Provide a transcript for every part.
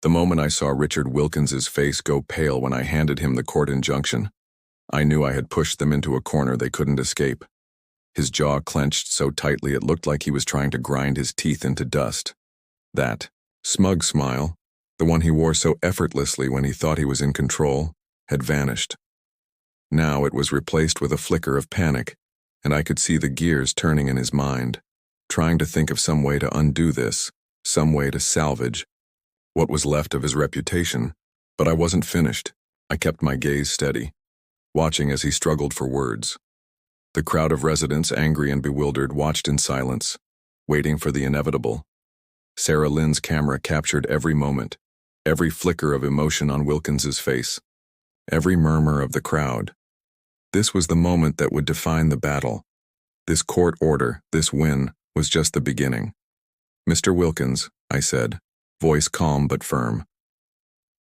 The moment I saw Richard Wilkins's face go pale when I handed him the court injunction, I knew I had pushed them into a corner they couldn't escape. His jaw clenched so tightly it looked like he was trying to grind his teeth into dust. That smug smile, the one he wore so effortlessly when he thought he was in control, had vanished. Now it was replaced with a flicker of panic, and I could see the gears turning in his mind, trying to think of some way to undo this, some way to salvage what was left of his reputation. But I wasn't finished. I kept my gaze steady, watching as he struggled for words. The crowd of residents, angry and bewildered, watched in silence, waiting for the inevitable. Sarah Lynn's camera captured every moment, every flicker of emotion on Wilkins's face, every murmur of the crowd. This was the moment that would define the battle. This court order, this win, was just the beginning. "Mr. Wilkins," I said, voice calm but firm.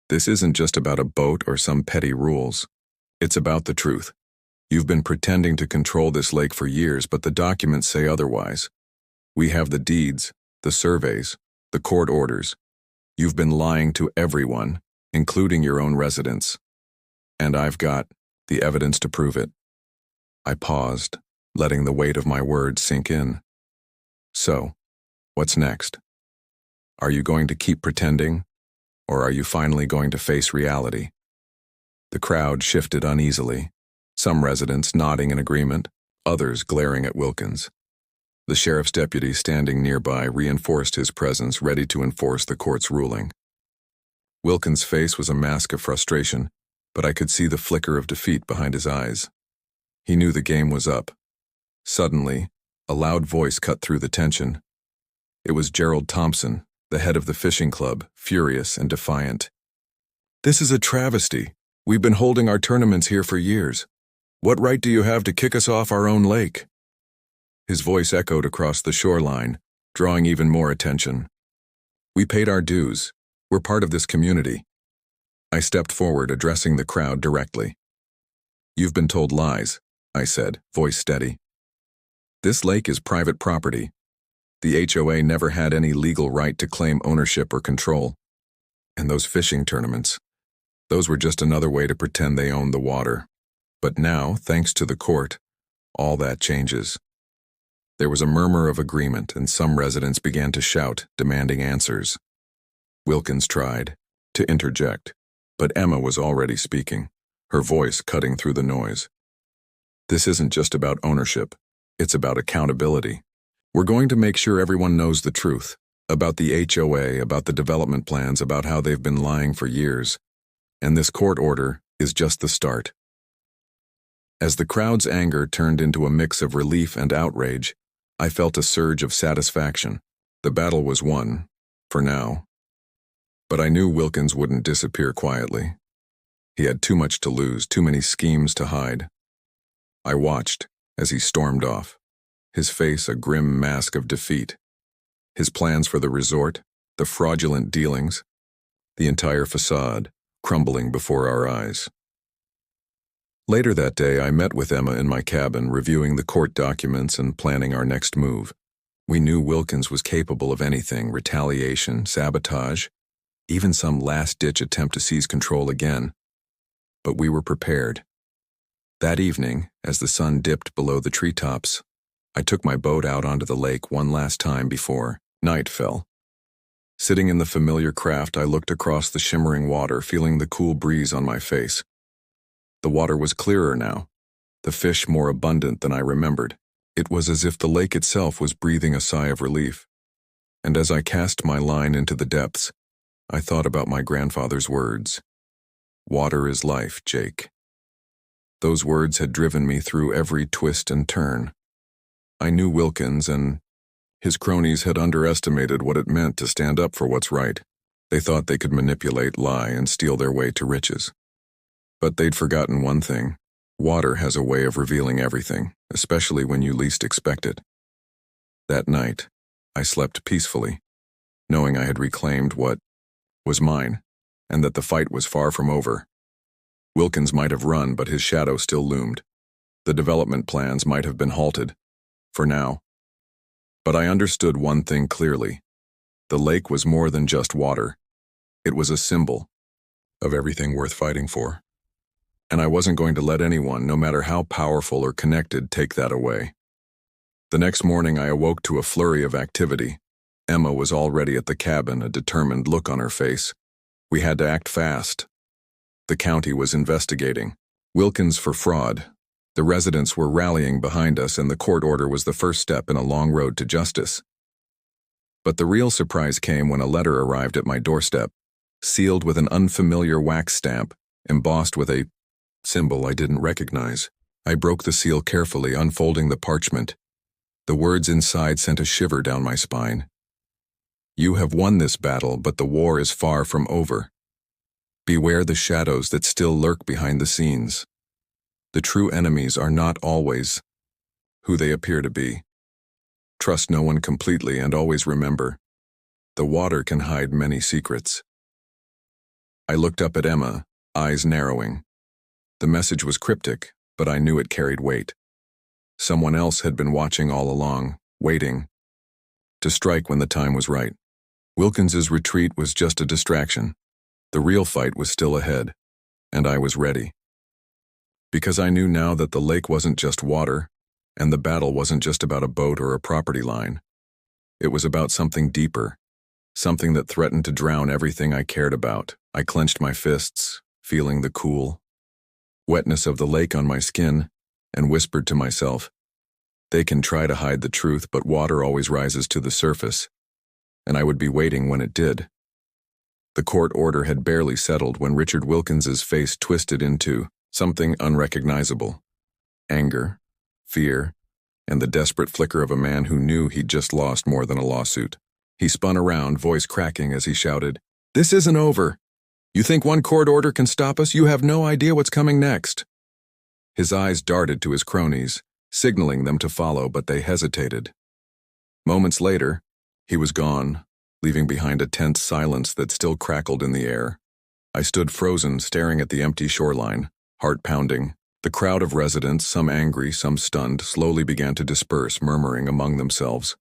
"This isn't just about a boat or some petty rules. It's about the truth. You've been pretending to control this lake for years, but the documents say otherwise. We have the deeds, the surveys, the court orders. You've been lying to everyone, including your own residents. And I've got the evidence to prove it." I paused, letting the weight of my words sink in. "So, what's next? Are you going to keep pretending, or are you finally going to face reality?" The crowd shifted uneasily, some residents nodding in agreement, others glaring at Wilkins. The sheriff's deputy standing nearby reinforced his presence, ready to enforce the court's ruling. Wilkins' face was a mask of frustration, but I could see the flicker of defeat behind his eyes. He knew the game was up. Suddenly, a loud voice cut through the tension. It was Gerald Thompson, the head of the fishing club, furious and defiant. "This is a travesty. We've been holding our tournaments here for years. What right do you have to kick us off our own lake?" His voice echoed across the shoreline, drawing even more attention. "We paid our dues. We're part of this community." I stepped forward, addressing the crowd directly. "You've been told lies," I said, voice steady. "This lake is private property. The HOA never had any legal right to claim ownership or control. And those fishing tournaments, those were just another way to pretend they owned the water. But now, thanks to the court, all that changes." There was a murmur of agreement, and some residents began to shout, demanding answers. Wilkins tried to interject, but Emma was already speaking, her voice cutting through the noise. "This isn't just about ownership. It's about accountability. We're going to make sure everyone knows the truth, about the HOA, about the development plans, about how they've been lying for years. And this court order is just the start." As the crowd's anger turned into a mix of relief and outrage, I felt a surge of satisfaction. The battle was won, for now. But I knew Wilkins wouldn't disappear quietly. He had too much to lose, too many schemes to hide. I watched as he stormed off, his face a grim mask of defeat. His plans for the resort, the fraudulent dealings, the entire facade, crumbling before our eyes. Later that day, I met with Emma in my cabin, reviewing the court documents and planning our next move. We knew Wilkins was capable of anything: retaliation, sabotage, even some last-ditch attempt to seize control again. But we were prepared. That evening, as the sun dipped below the treetops, I took my boat out onto the lake one last time before night fell. Sitting in the familiar craft, I looked across the shimmering water, feeling the cool breeze on my face. The water was clearer now, the fish more abundant than I remembered. It was as if the lake itself was breathing a sigh of relief. And as I cast my line into the depths, I thought about my grandfather's words. "Water is life, Jake." Those words had driven me through every twist and turn. I knew Wilkins, and his cronies had underestimated what it meant to stand up for what's right. They thought they could manipulate, lie, and steal their way to riches. But they'd forgotten one thing. Water has a way of revealing everything, especially when you least expect it. That night, I slept peacefully, knowing I had reclaimed what was mine, and that the fight was far from over. Wilkins might have run, but his shadow still loomed. The development plans might have been halted, for now. But I understood one thing clearly. The lake was more than just water. It was a symbol of everything worth fighting for. And I wasn't going to let anyone, no matter how powerful or connected, take that away. The next morning I awoke to a flurry of activity. Emma was already at the cabin, a determined look on her face. We had to act fast. The county was investigating Wilkins for fraud. The residents were rallying behind us, and the court order was the first step in a long road to justice. But the real surprise came when a letter arrived at my doorstep, sealed with an unfamiliar wax stamp, embossed with a symbol I didn't recognize. I broke the seal carefully, unfolding the parchment. The words inside sent a shiver down my spine. You have won this battle, but the war is far from over. Beware the shadows that still lurk behind the scenes. The true enemies are not always who they appear to be. Trust no one completely, and always remember, the water can hide many secrets. I looked up at Emma, eyes narrowing. The message was cryptic, but I knew it carried weight. Someone else had been watching all along, waiting to strike when the time was right. Wilkins's retreat was just a distraction. The real fight was still ahead, and I was ready. Because I knew now that the lake wasn't just water, and the battle wasn't just about a boat or a property line. It was about something deeper, something that threatened to drown everything I cared about. I clenched my fists, feeling the cool wetness of the lake on my skin, and whispered to myself, they can try to hide the truth, but water always rises to the surface, and I would be waiting when it did. The court order had barely settled when Richard Wilkins's face twisted into something unrecognizable. Anger, fear, and the desperate flicker of a man who knew he'd just lost more than a lawsuit. He spun around, voice cracking as he shouted, "This isn't over! You think one court order can stop us? You have no idea what's coming next." His eyes darted to his cronies, signaling them to follow, but they hesitated. Moments later, he was gone, leaving behind a tense silence that still crackled in the air. I stood frozen, staring at the empty shoreline, heart pounding. The crowd of residents, some angry, some stunned, slowly began to disperse, murmuring among themselves.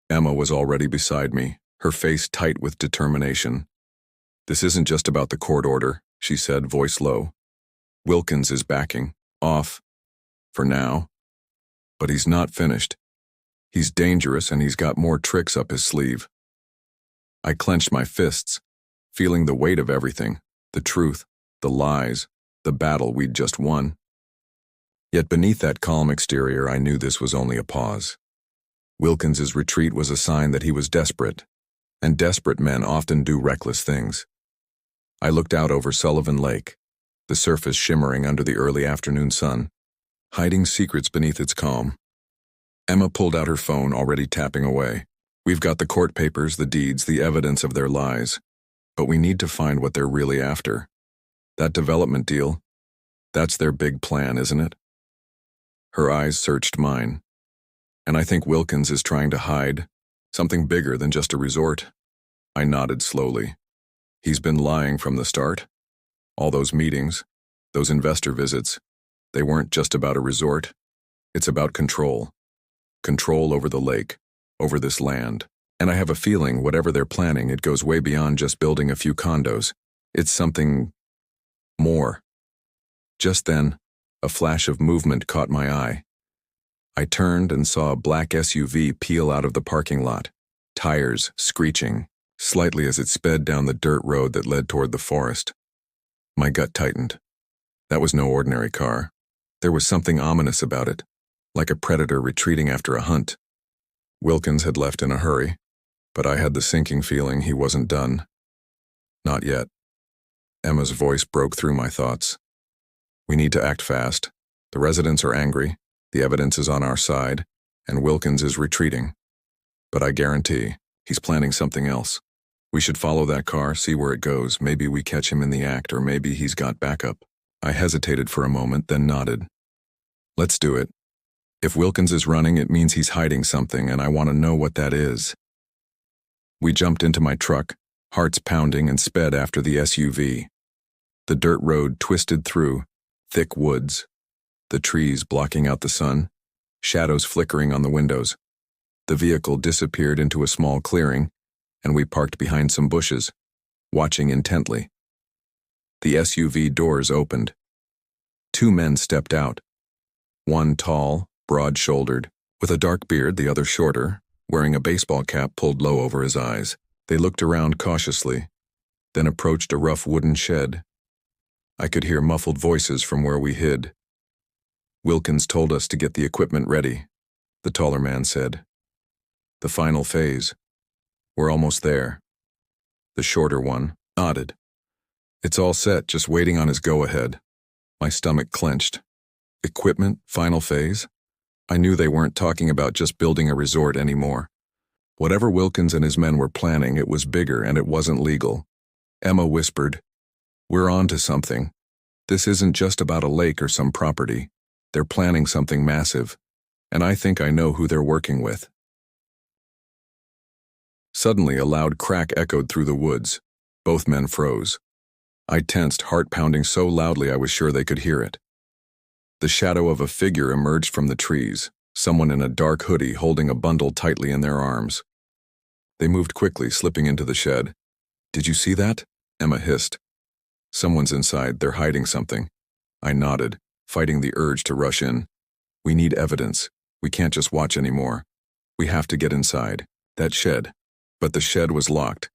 Emma was already beside me, her face tight with determination. "This isn't just about the court order," she said, voice low. "Wilkins is backing off, for now. But he's not finished. He's dangerous, and he's got more tricks up his sleeve." I clenched my fists, feeling the weight of everything, the truth, the lies, the battle we'd just won. Yet beneath that calm exterior, I knew this was only a pause. Wilkins's retreat was a sign that he was desperate, and desperate men often do reckless things. I looked out over Sullivan Lake, the surface shimmering under the early afternoon sun, hiding secrets beneath its calm. Emma pulled out her phone, already tapping away. "We've got the court papers, the deeds, the evidence of their lies, but we need to find what they're really after. That development deal, that's their big plan, isn't it?" Her eyes searched mine. "And I think Wilkins is trying to hide something bigger than just a resort." I nodded slowly. "He's been lying from the start. All those meetings, those investor visits, they weren't just about a resort. It's about control. Control over the lake, over this land. And I have a feeling whatever they're planning, it goes way beyond just building a few condos. It's something more." Just then, a flash of movement caught my eye. I turned and saw a black SUV peel out of the parking lot, tires screeching slightly as it sped down the dirt road that led toward the forest. My gut tightened. That was no ordinary car. There was something ominous about it, like a predator retreating after a hunt. Wilkins had left in a hurry, but I had the sinking feeling he wasn't done. Not yet. Emma's voice broke through my thoughts. "We need to act fast. The residents are angry, the evidence is on our side, and Wilkins is retreating. But I guarantee, he's planning something else. We should follow that car, see where it goes. Maybe we catch him in the act, or maybe he's got backup." I hesitated for a moment, then nodded. "Let's do it. If Wilkins is running, it means he's hiding something, and I want to know what that is." We jumped into my truck, hearts pounding, and sped after the SUV. The dirt road twisted through thick woods, the trees blocking out the sun, shadows flickering on the windows. The vehicle disappeared into a small clearing, and we parked behind some bushes. watching intently. The SUV doors opened. 2 men stepped out. One tall, broad-shouldered, with a dark beard, the other shorter, wearing a baseball cap pulled low over his eyes. They looked around cautiously, then approached a rough wooden shed. I could hear muffled voices from where we hid. "Wilkins told us to get the equipment ready," the taller man said. "The final phase. We're almost there." The shorter one nodded. "It's all set, just waiting on his go-ahead." My stomach clenched. Equipment, final phase? I knew they weren't talking about just building a resort anymore. Whatever Wilkins and his men were planning, it was bigger and it wasn't legal. Emma whispered, "We're on to something. This isn't just about a lake or some property. They're planning something massive, and I think I know who they're working with." Suddenly, a loud crack echoed through the woods. Both men froze. I tensed, heart pounding so loudly I was sure they could hear it. The shadow of a figure emerged from the trees, someone in a dark hoodie holding a bundle tightly in their arms. They moved quickly, slipping into the shed. "Did you see that?" Emma hissed. "Someone's inside, they're hiding something." I nodded, fighting the urge to rush in. "We need evidence. We can't just watch anymore. We have to get inside. That shed." But the shed was locked.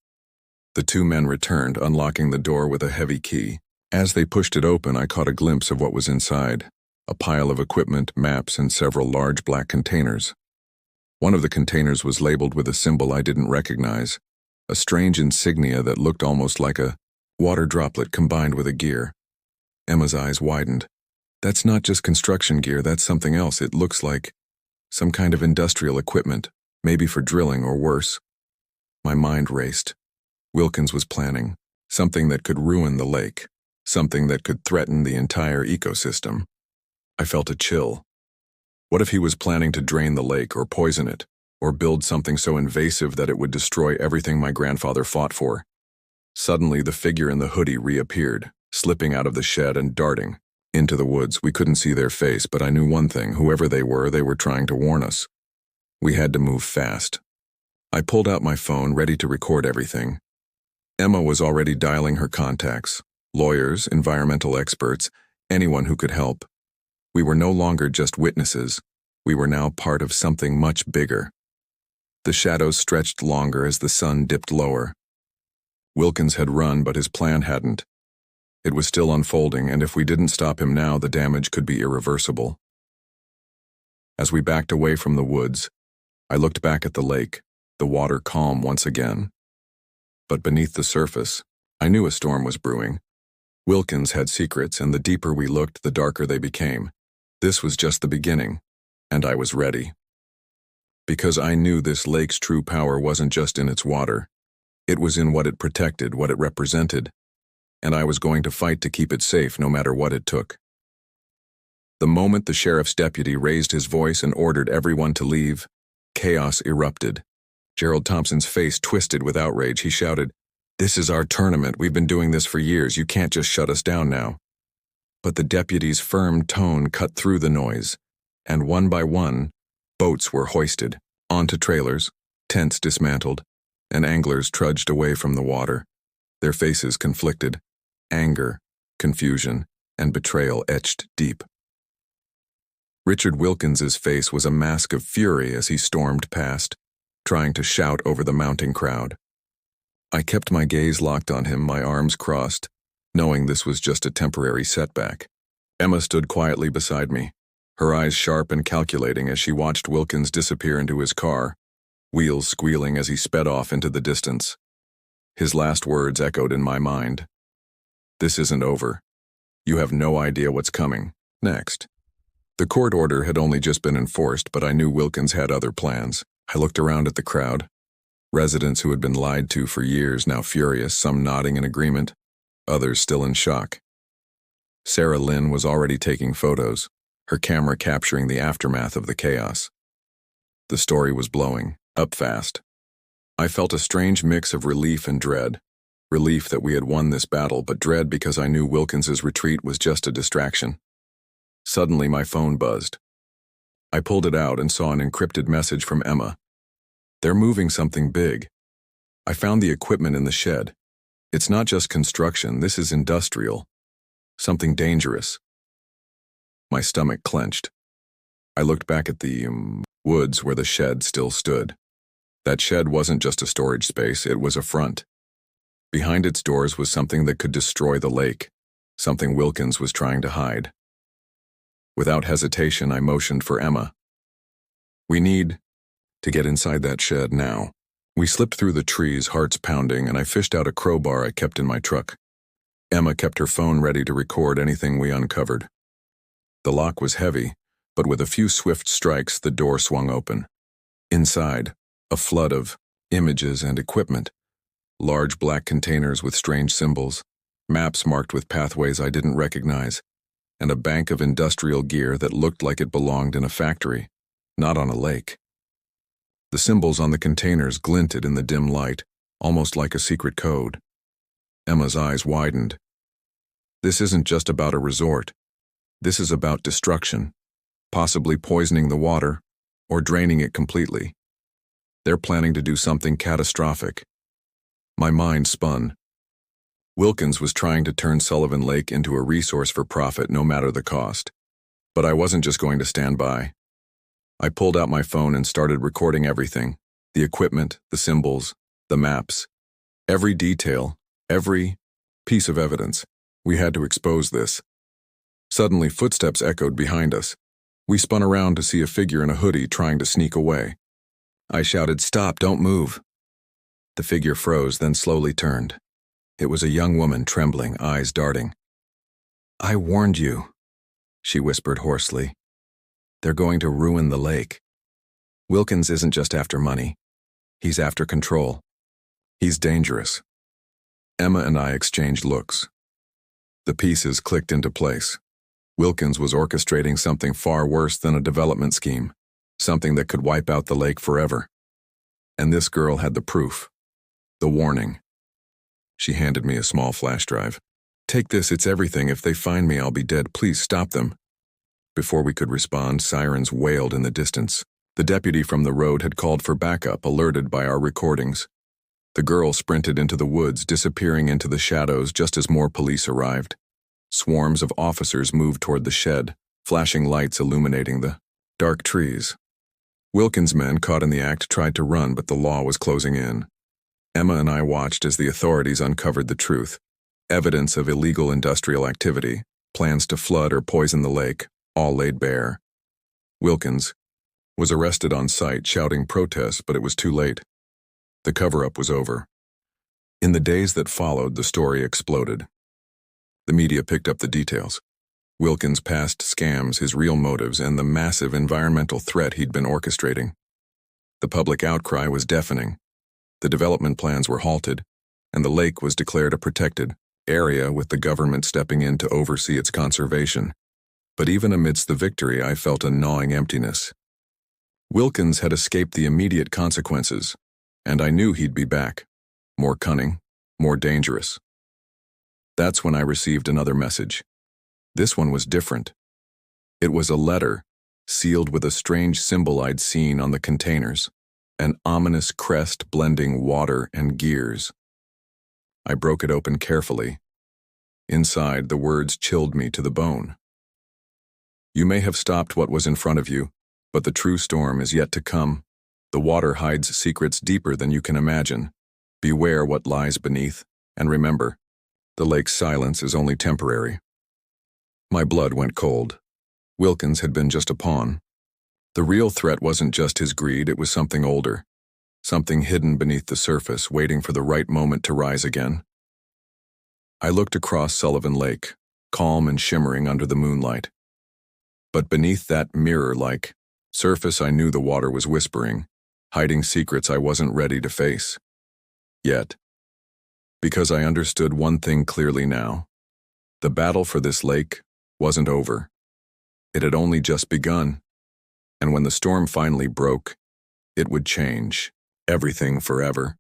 The 2 men returned, unlocking the door with a heavy key. As they pushed it open, I caught a glimpse of what was inside. A pile of equipment, maps, and several large black containers. One of the containers was labeled with a symbol I didn't recognize, a strange insignia that looked almost like a water droplet combined with a gear. Emma's eyes widened. "That's not just construction gear, that's something else. It looks like some kind of industrial equipment, maybe for drilling or worse." My mind raced. Wilkins was planning something that could ruin the lake, something that could threaten the entire ecosystem. I felt a chill. What if he was planning to drain the lake or poison it, or build something so invasive that it would destroy everything my grandfather fought for? Suddenly, the figure in the hoodie reappeared, slipping out of the shed and darting into the woods. We couldn't see their face, but I knew one thing: whoever they were trying to warn us. We had to move fast. I pulled out my phone, ready to record everything. Emma was already dialing her contacts: lawyers, environmental experts, anyone who could help. We were no longer just witnesses. We were now part of something much bigger. The shadows stretched longer as the sun dipped lower. Wilkins had run, but his plan hadn't. It was still unfolding, and if we didn't stop him now, the damage could be irreversible. As we backed away from the woods, I looked back at the lake, the water calm once again. But beneath the surface, I knew a storm was brewing. Wilkins had secrets, and the deeper we looked, the darker they became. This was just the beginning, and I was ready. Because I knew this lake's true power wasn't just in its water. It was in what it protected, what it represented, and I was going to fight to keep it safe no matter what it took. The moment the sheriff's deputy raised his voice and ordered everyone to leave, chaos erupted. Gerald Thompson's face twisted with outrage. He shouted, "This is our tournament. We've been doing this for years. You can't just shut us down now." But the deputy's firm tone cut through the noise, and one by one, boats were hoisted onto trailers, tents dismantled, and anglers trudged away from the water, their faces conflicted, anger, confusion, and betrayal etched deep. Richard Wilkins's face was a mask of fury as he stormed past, trying to shout over the mounting crowd. I kept my gaze locked on him, my arms crossed, knowing this was just a temporary setback. Emma stood quietly beside me, her eyes sharp and calculating as she watched Wilkins disappear into his car, wheels squealing as he sped off into the distance. His last words echoed in my mind. "This isn't over. You have no idea what's coming next." The court order had only just been enforced, but I knew Wilkins had other plans. I looked around at the crowd. Residents who had been lied to for years, now furious, some nodding in agreement, others still in shock. Sarah Lynn was already taking photos, her camera capturing the aftermath of the chaos. The story was blowing up fast. I felt a strange mix of relief and dread. Relief that we had won this battle, but dread because I knew Wilkins's retreat was just a distraction. Suddenly my phone buzzed. I pulled it out and saw an encrypted message from Emma. "They're moving something big. I found the equipment in the shed. It's not just construction, this is industrial. Something dangerous. My stomach clenched. I looked back at the woods where the shed still stood. That shed wasn't just a storage space, it was a front. Behind its doors was something that could destroy the lake, something Wilkins was trying to hide. Without hesitation, I motioned for Emma. We need to get inside that shed now. We slipped through the trees, hearts pounding, and I fished out a crowbar I kept in my truck. Emma kept her phone ready to record anything we uncovered. The lock was heavy, but with a few swift strikes, the door swung open. Inside, a flood of images and equipment. Large black containers with strange symbols, maps marked with pathways I didn't recognize, and a bank of industrial gear that looked like it belonged in a factory, not on a lake. The symbols on the containers glinted in the dim light, almost like a secret code. Emma's eyes widened. This isn't just about a resort. This is about destruction, possibly poisoning the water or draining it completely. They're planning to do something catastrophic. My mind spun. Wilkins was trying to turn Sullivan Lake into a resource for profit no matter the cost. But I wasn't just going to stand by. I pulled out my phone and started recording everything. The equipment, the symbols, the maps. Every detail, every piece of evidence. We had to expose this. Suddenly, footsteps echoed behind us. We spun around to see a figure in a hoodie trying to sneak away. I shouted, "Stop, don't move." The figure froze, then slowly turned. It was a young woman, trembling, eyes darting. "I warned you," she whispered hoarsely. "They're going to ruin the lake. Wilkins isn't just after money. He's after control. He's dangerous." Emma and I exchanged looks. The pieces clicked into place. Wilkins was orchestrating something far worse than a development scheme, something that could wipe out the lake forever. And this girl had the proof, the warning. She handed me a small flash drive. "Take this, it's everything. If they find me, I'll be dead. Please stop them." Before we could respond, sirens wailed in the distance. The deputy from the road had called for backup, alerted by our recordings. The girl sprinted into the woods, disappearing into the shadows just as more police arrived. Swarms of officers moved toward the shed, flashing lights illuminating the dark trees. Wilkins' men, caught in the act, tried to run, but the law was closing in. Emma and I watched as the authorities uncovered the truth. Evidence of illegal industrial activity, plans to flood or poison the lake, all laid bare. Wilkins was arrested on site, shouting protests, but it was too late. The cover-up was over. In the days that followed, the story exploded. The media picked up the details. Wilkins' past scams, his real motives, and the massive environmental threat he'd been orchestrating. The public outcry was deafening. The development plans were halted, and the lake was declared a protected area, with the government stepping in to oversee its conservation. But even amidst the victory, I felt a gnawing emptiness. Wilkins had escaped the immediate consequences, and I knew he'd be back, more cunning, more dangerous. That's when I received another message. This one was different. It was a letter, sealed with a strange symbol I'd seen on the containers, an ominous crest blending water and gears. I broke it open carefully. Inside, the words chilled me to the bone. "You may have stopped what was in front of you, but the true storm is yet to come. The water hides secrets deeper than you can imagine. Beware what lies beneath, and remember, the lake's silence is only temporary." My blood went cold. Wilkins had been just a pawn. The real threat wasn't just his greed, it was something older. Something hidden beneath the surface, waiting for the right moment to rise again. I looked across Sullivan Lake, calm and shimmering under the moonlight. But beneath that mirror-like surface, I knew the water was whispering, hiding secrets I wasn't ready to face. Yet, because I understood one thing clearly now, the battle for this lake wasn't over. It had only just begun, and when the storm finally broke, it would change everything forever.